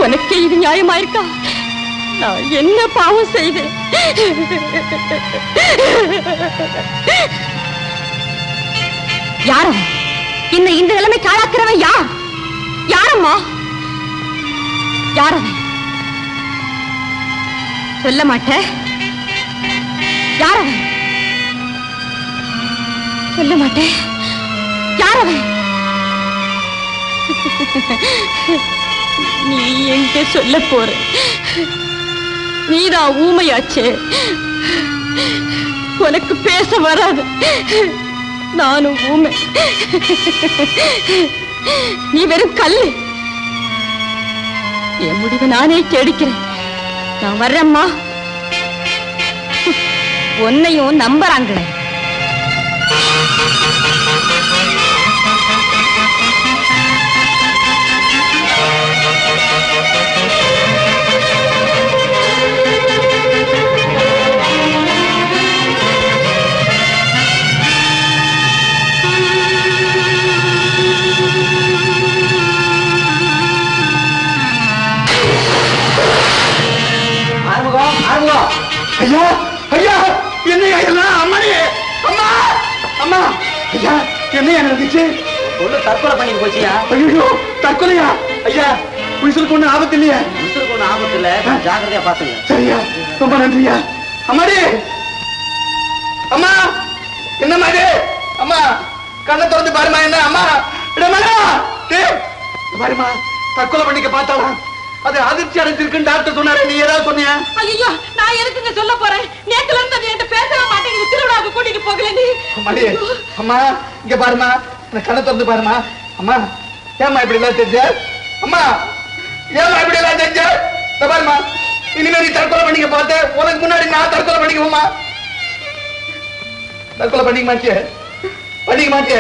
உனக்கே இது நியாயமா இருக்கா? நான் என்ன பாவம் செய்தேன்? யாரும் இந்த நிலைமைக்கு ஆளாக்குறவன் யார்? யாரம்மா? யாரவன்? சொல்ல மாட்டேன். யாரவன்? சொல்ல மாட்டேன். யாரவன்? நீ எங்க சொல்ல போற? நீதான் ஊமையாச்சே, உனக்கு பேச வராது. நானும் ஊமை, நீ வெறும் கல்லு. என் முடிவை நானே கேடிக்கிறேன். நான் வர்றேம்மா. உன்னையும் நம்புறாங்களே. ஐயா ஐயா, என்னையா எல்லாம்? அம்மாடி, அம்மா அம்மா, ஐயா என்னையா நடந்துச்சு? ஒண்ணு தற்கொலை பண்ணி போச்சியா? ஐயோ, தற்கொலையா? ஐயா, உயிருக்கு ஒண்ணு ஆபத்து இல்லையா? உயிருக்கு ஒண்ணு ஆபத்து இல்ல, ஜாக்கிரதையா பாத்துங்க. சரியா, ரொம்ப நன்றியா. அம்மாடி, அம்மா, என்னம்மா இது? அம்மா, கண்ணை திறந்து பாருமா. என்ன அம்மா? பாருமா, தற்கொலை பண்ணிக்க பார்த்தாலாம். அது அதிர்ச்சி அடைஞ்சிருக்குன்னு டாக்டர் சொன்னாரு. நீ ஏதாவது சொன்னியா? ஐயோ, நான் எதுக்குங்க சொல்ல போறேன்? நேத்துல இருந்து என்கிட்ட பேசவே மாட்டேங்குது. திருவிழாவுக்கு கூட்டிட்டு போகல நீ. அம்மாடி, அம்மா இங்க பாருமா, கண்ணை திறந்து பாருமா. அம்மா, ஏமா இப்படி எல்லாம் செஞ்ச? அம்மா, ஏமா இப்படி எல்லாம் செஞ்ச? பாருமா, இனிமே நீ தற்கொலை பண்ணிக்க பார்த்த, உனக்கு முன்னாடி நான் தற்கொலை பண்ணிக்குவோமா? தற்கொலை பண்ணிக்க மாட்டிய? பண்ணிக்க மாட்டிய?